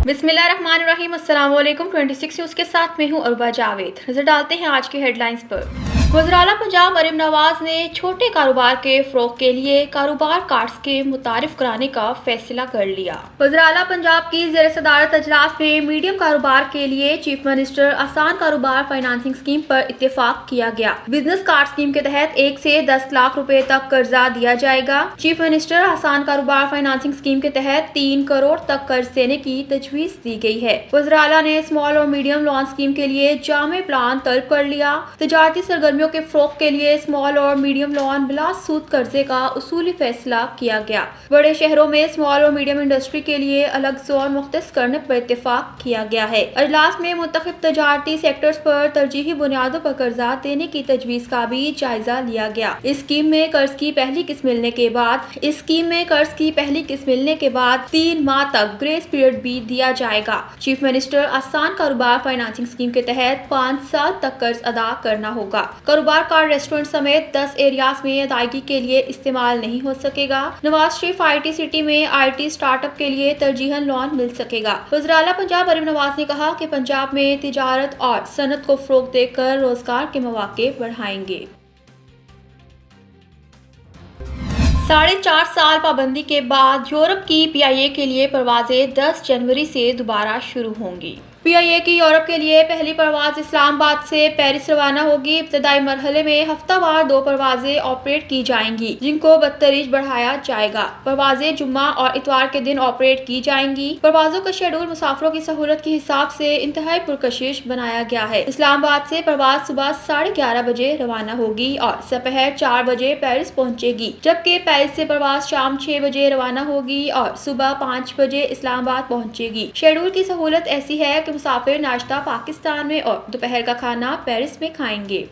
بسم اللہ الرحمن الرحیم، السلام علیکم۔ 26 نیوز کے ساتھ میں ہوں عربا جاوید۔ نظر ڈالتے ہیں آج کی ہیڈ لائنز پر۔ وزیر اعلیٰ پنجاب مریم نواز نے چھوٹے کاروبار کے فروغ کے لیے کاروبار کارڈز کے متعارف کرانے کا فیصلہ کر لیا۔ وزیر اعلیٰ پنجاب کی زیر صدارت اجلاس میں میڈیم کاروبار کے لیے چیف منسٹر آسان کاروبار فائنانسنگ اسکیم پر اتفاق کیا گیا۔ بزنس کارڈ اسکیم کے تحت 1 سے 10 لاکھ روپے تک قرضہ دیا جائے گا۔ چیف منسٹر آسان کاروبار فائنانسنگ اسکیم کے تحت 3 کروڑ تک قرض دینے کی تجویز دی گئی ہے۔ وزیر اعلیٰ نے اسمال اور میڈیم لون اسکیم کے لیے جامع پلان طلب کر لیا۔ تجارتی سرگرمیوں کے فروغ کے لیے اسمال اور میڈیم لون بلا سود قرضے کا اصولی فیصلہ کیا گیا۔ بڑے شہروں میں اسمال اور میڈیم انڈسٹری کے لیے الگ زون مختص کرنے پر اتفاق کیا گیا ہے۔ اجلاس میں منتخب تجارتی سیکٹرز پر ترجیحی بنیادوں پر قرضہ دینے کی تجویز کا بھی جائزہ لیا گیا۔ اس اسکیم میں قرض کی پہلی قسط ملنے کے بعد 3 ماہ تک گریس پیریڈ بھی دیا جائے گا۔ چیف منسٹر آسان کاروبار فائنانسنگ اسکیم کے تحت 5 سال تک قرض ادا کرنا ہوگا۔ کاروبار کارڈ ریسٹورنٹ سمیت 10 ایریاز میں ادائیگی کے لیے استعمال نہیں ہو سکے گا۔ نواز شریف IT سٹی میں IT اسٹارٹ اپ کے لیے ترجیحاً لون مل سکے گا۔ وزیر اعلیٰ پنجاب مریم نواز نے کہا کہ پنجاب میں تجارت اور صنعت کو فروغ دے کر روزگار کے مواقع بڑھائیں گے۔ 4.5 سال پابندی کے بعد یورپ کی PIA کے لیے پروازیں 10 جنوری سے دوبارہ شروع ہوں گی۔ PIA کی یورپ کے لیے پہلی پرواز اسلام آباد سے پیرس روانہ ہوگی۔ ابتدائی مرحلے میں ہفتہ وار 2 پروازیں آپریٹ کی جائیں گی، جن کو بتدریج بڑھایا جائے گا۔ پروازیں جمعہ اور اتوار کے دن آپریٹ کی جائیں گی۔ پروازوں کا شیڈول مسافروں کی سہولت کے حساب سے انتہائی پرکشش بنایا گیا ہے۔ اسلام آباد سے پرواز صبح 11:30 بجے روانہ ہوگی اور دوپہر 4 بجے پیرس پہنچے گی، جبکہ پیرس سے پرواز شام 6 بجے روانہ ہوگی اور صبح 5 بجے اسلام آباد پہنچے گی۔ شیڈول کی سہولت ایسی ہے کہ مسافر ناشتہ پاکستان میں اور دوپہر کا کھانا پیرس میں کھائیں گے۔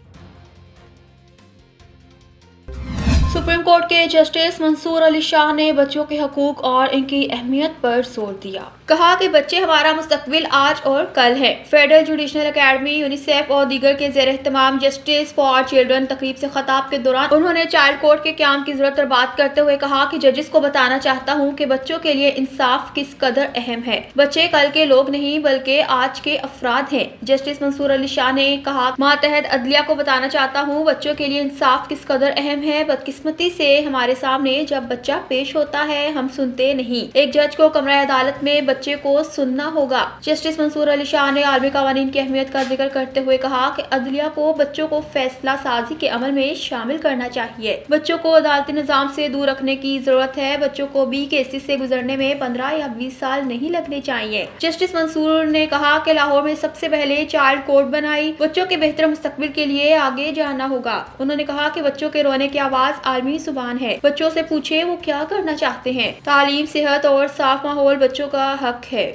سپریم کورٹ کے جسٹس منصور علی شاہ نے بچوں کے حقوق اور ان کی اہمیت پر زور دیا۔ کہا کہ بچے ہمارا مستقبل آج اور کل ہے۔ فیڈرل جوڈیشل اکیڈمی، یونیسیف اور دیگر کے زیر اہتمام جسٹس فار چلڈرن تقریب سے خطاب کے دوران انہوں نے چائلڈ کورٹ کے قیام کی ضرورت پر بات کرتے ہوئے کہا کہ ججز کو بتانا چاہتا ہوں کہ بچوں کے لیے انصاف کس قدر اہم ہے۔ بچے کل کے لوگ نہیں بلکہ آج کے افراد ہیں۔ جسٹس منصور علی شاہ نے کہا ماتحت عدلیہ کو بتانا چاہتا ہوں بچوں کے لیے انصاف کس قدر اہم ہے۔ بدقسمتی سے ہمارے سامنے جب بچہ پیش ہوتا ہے ہم سنتے نہیں۔ ایک جج کو کمرہ عدالت میں بچے کو سننا ہوگا۔ جسٹس منصور علی شاہ نے عالمی قوانین کی اہمیت کا ذکر کرتے ہوئے کہا کہ عدلیہ کو بچوں کو فیصلہ سازی کے عمل میں شامل کرنا چاہیے۔ بچوں کو عدالتی نظام سے دور رکھنے کی ضرورت ہے۔ بچوں کو بھی کیسز سے گزرنے میں 15 یا 20 سال نہیں لگنے چاہیے۔ جسٹس منصور نے کہا کہ لاہور میں سب سے پہلے چائلڈ کورٹ بنائی۔ بچوں کے بہتر مستقبل کے لیے آگے جانا ہوگا۔ انہوں نے کہا کہ بچوں کے رونے کی آواز عالمی زبان ہے۔ بچوں سے پوچھیں وہ کیا کرنا چاہتے ہیں۔ تعلیم، صحت اور صاف ماحول بچوں کا حق ہے۔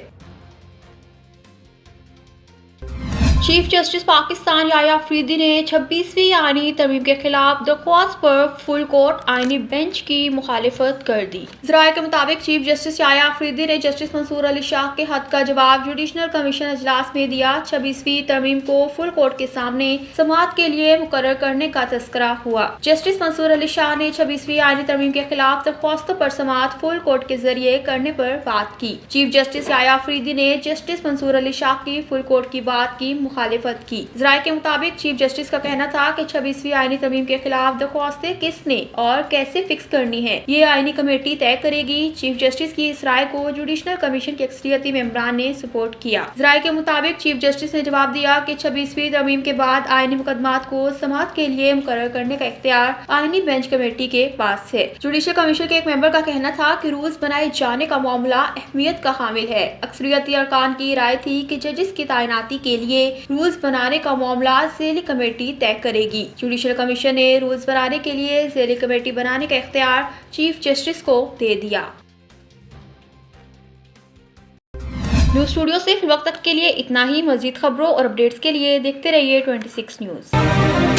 چیف جسٹس پاکستان یحییٰ آفریدی نے 26ویں آئینی ترمیم کے خلاف درخواست پر فل کورٹ آئینی بینچ کی مخالفت کر دی۔ ذرائع کے مطابق چیف جسٹس یحییٰ آفریدی نے جسٹس منصور علی شاہ کے خط کا جواب جوڈیشل کمیشن اجلاس میں دیا۔ 26ویں ترمیم کو فل کورٹ کے سامنے سماعت کے لیے مقرر کرنے کا تذکرہ ہوا۔ جسٹس منصور علی شاہ نے 26ویں آئینی ترمیم کے خلاف درخواستوں پر سماعت فل کورٹ کے ذریعے کرنے پر بات کی۔ چیف جسٹس یحییٰ آفریدی نے جسٹس منصور علی شاہ کی فل کورٹ کی بات کی مخالفت کی۔ ذرائع کے مطابق چیف جسٹس کا کہنا تھا کہ 26ویں آئینی ترمیم کے خلاف درخواستیں کس نے اور کیسے فکس کرنی ہے یہ آئینی کمیٹی طے کرے گی۔ چیف جسٹس کی اس رائے کو جوڈیشل کمیشن کے اکثریتی ممبران نے سپورٹ کیا۔ ذرائع کے مطابق چیف جسٹس نے جواب دیا کہ 26ویں ترمیم کے بعد آئینی مقدمات کو سماعت کے لیے مقرر کرنے کا اختیار آئینی بینچ کمیٹی کے پاس ہے۔ جوڈیشل کمیشن کے ایک ممبر کا کہنا تھا کہ رولز بنائے جانے کا معاملہ اہمیت کا حامل ہے۔ اکثریتی ارکان کی رائے تھی کہ ججز کی تعیناتی کے لیے رولز بنانے کا معاملہ ذیلی کمیٹی طے کرے گی۔ جوڈیشل کمیشن نے رولز بنانے کے لیے ذیلی کمیٹی بنانے کا اختیار چیف جسٹس کو دے دیا۔ نیوز اسٹوڈیو سے فی الوقت تک کے لیے اتنا ہی۔ مزید خبروں اور اپڈیٹس کے لیے دیکھتے رہیے 26 نیوز۔